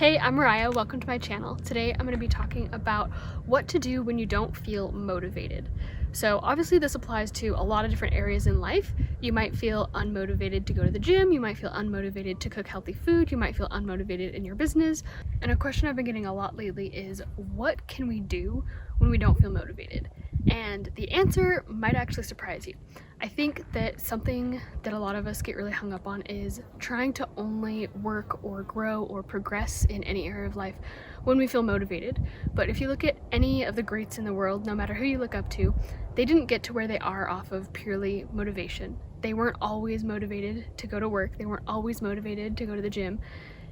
Hey, I'm Mariah. Welcome to my channel. Today I'm going to be talking about what to do when you don't feel motivated. So obviously this applies to a lot of different areas in life. You might feel unmotivated to go to the gym, you might feel unmotivated to cook healthy food, you might feel unmotivated in your business. And a question I've been getting a lot lately is, what can we do when we don't feel motivated? And the answer might actually surprise you. I think that something that a lot of us get really hung up on is trying to only work or grow or progress in any area of life when we feel motivated. But if you look at any of the greats in the world, no matter who you look up to, they didn't get to where they are off of purely motivation. They weren't always motivated to go to work. They weren't always motivated to go to the gym.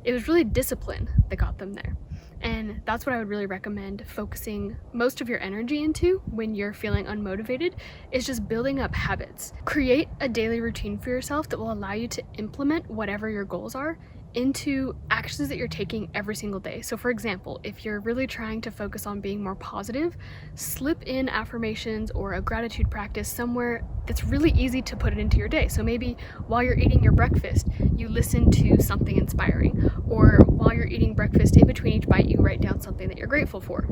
It was really discipline that got them there. And that's what I would really recommend focusing most of your energy into when you're feeling unmotivated, is just building up habits. Create a daily routine for yourself that will allow you to implement whatever your goals are into actions that you're taking every single day. So for example, if you're really trying to focus on being more positive, slip in affirmations or a gratitude practice somewhere that's really easy to put it into your day. So maybe while you're eating your breakfast, you listen to something inspiring, or while you're eating breakfast, in between each bite, you write down something that you're grateful for.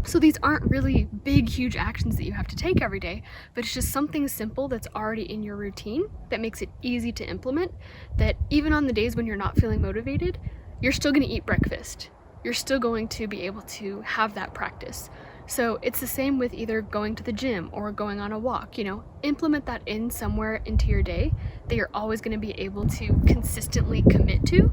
So these aren't really big, huge actions that you have to take every day, but it's just something simple that's already in your routine that makes it easy to implement, that even on the days when you're not feeling motivated, you're still going to eat breakfast. You're still going to be able to have that practice. So it's the same with either going to the gym or going on a walk, implement that in somewhere into your day that you're always going to be able to consistently commit to,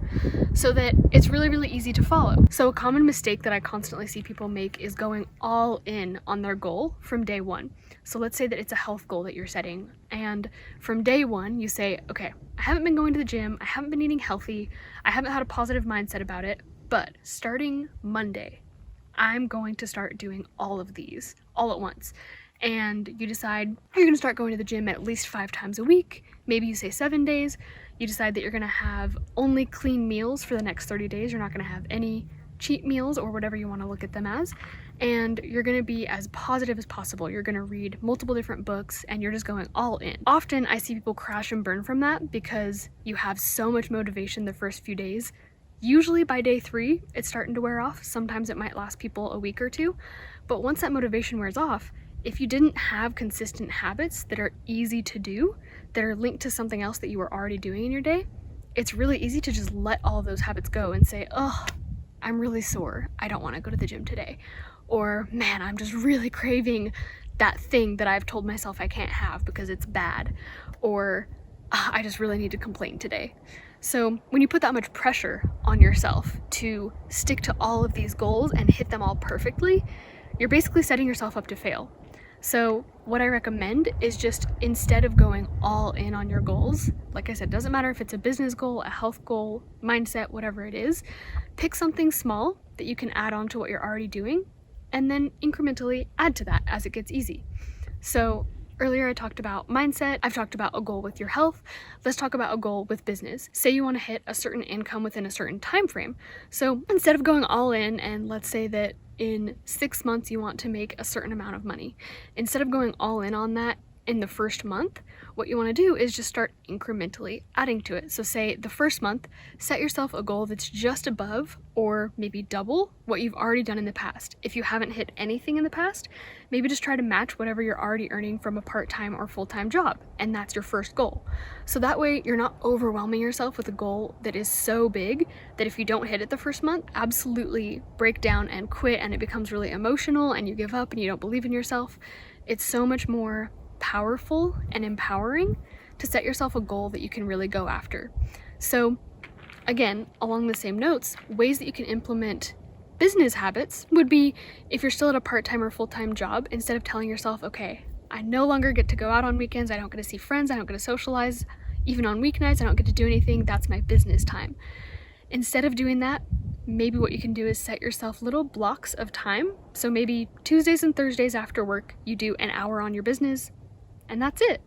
so that it's really, really easy to follow. So a common mistake that I constantly see people make is going all in on their goal from day one. So let's say that it's a health goal that you're setting, and from day one you say, okay, I haven't been going to the gym, I haven't been eating healthy, I haven't had a positive mindset about it, but starting Monday, I'm going to start doing all of these all at once. And you decide you're going to start going to the gym at least 5 times a week. Maybe you say 7 days. You decide that you're going to have only clean meals for the next 30 days. You're not going to have any cheat meals or whatever you want to look at them as. And you're going to be as positive as possible. You're going to read multiple different books and you're just going all in. Often I see people crash and burn from that because you have so much motivation the first few days. Usually by day 3, it's starting to wear off. Sometimes it might last people a week or two. But once that motivation wears off, if you didn't have consistent habits that are easy to do, that are linked to something else that you were already doing in your day, it's really easy to just let all of those habits go and say, oh, I'm really sore, I don't want to go to the gym today. Or, man, I'm just really craving that thing that I've told myself I can't have because it's bad. Or, I just really need to complain today. So when you put that much pressure on yourself to stick to all of these goals and hit them all perfectly, you're basically setting yourself up to fail. So what I recommend is just, instead of going all in on your goals, like I said, doesn't matter if it's a business goal, a health goal, mindset, whatever it is, pick something small that you can add on to what you're already doing, and then incrementally add to that as it gets easy. So earlier I talked about mindset, I've talked about a goal with your health. Let's talk about a goal with business. Say you want to hit a certain income within a certain time frame. So instead of going all in, and let's say that in 6 months you want to make a certain amount of money, instead of going all in on that in the first month, what you want to do is just start incrementally adding to it. So say the first month, set yourself a goal that's just above or maybe double what you've already done in the past. If you haven't hit anything in the past, maybe just try to match whatever you're already earning from a part-time or full-time job, and that's your first goal. So that way you're not overwhelming yourself with a goal that is so big that if you don't hit it the first month, absolutely break down and quit, and it becomes really emotional and you give up and you don't believe in yourself. It's so much more powerful and empowering to set yourself a goal that you can really go after. So again, along the same notes, ways that you can implement business habits would be, if you're still at a part-time or full-time job, instead of telling yourself, okay, I no longer get to go out on weekends, I don't get to see friends, I don't get to socialize, even on weeknights, I don't get to do anything, that's my business time. Instead of doing that, maybe what you can do is set yourself little blocks of time. So maybe Tuesdays and Thursdays after work, you do an hour on your business, and that's it.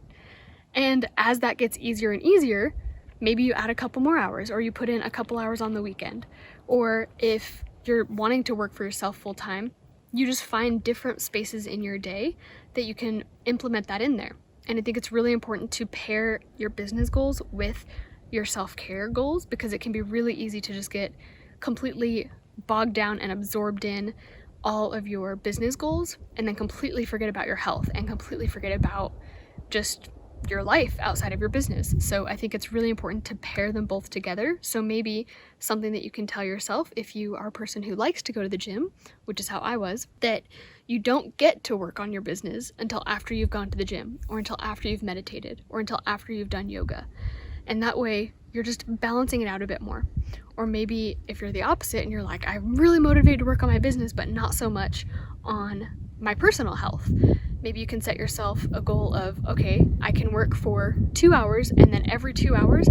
And as that gets easier and easier, maybe you add a couple more hours, or you put in a couple hours on the weekend. Or if you're wanting to work for yourself full time, you just find different spaces in your day that you can implement that in there. And I think it's really important to pair your business goals with your self-care goals, because it can be really easy to just get completely bogged down and absorbed in all of your business goals and then completely forget about your health and completely forget about just your life outside of your business. So I think it's really important to pair them both together. So maybe something that you can tell yourself if you are a person who likes to go to the gym, which is how I was, that you don't get to work on your business until after you've gone to the gym, or until after you've meditated, or until after you've done yoga. And that way you're just balancing it out a bit more. Or maybe if you're the opposite and you're like, I'm really motivated to work on my business, but not so much on my personal health. Maybe you can set yourself a goal of, okay, I can work for 2 hours, and then every 2 hours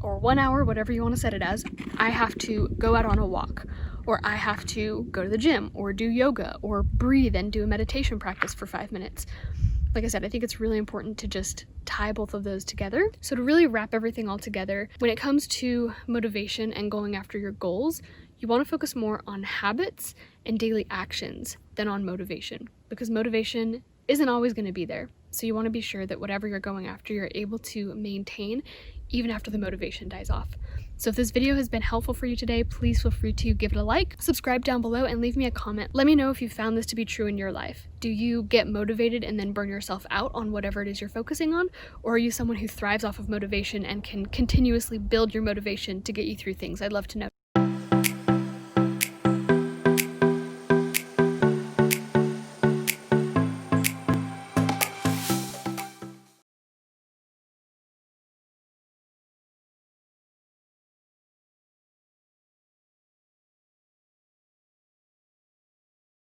or 1 hour, whatever you want to set it as, I have to go out on a walk, or I have to go to the gym, or do yoga, or breathe and do a meditation practice for 5 minutes. Like I said, I think it's really important to just tie both of those together. So to really wrap everything all together, when it comes to motivation and going after your goals, you want to focus more on habits and daily actions than on motivation, because motivation isn't always going to be there. So you want to be sure that whatever you're going after, you're able to maintain even after the motivation dies off. So if this video has been helpful for you today, please feel free to give it a like, subscribe down below, and leave me a comment. Let me know if you found this to be true in your life. Do you get motivated and then burn yourself out on whatever it is you're focusing on? Or are you someone who thrives off of motivation and can continuously build your motivation to get you through things? I'd love to know.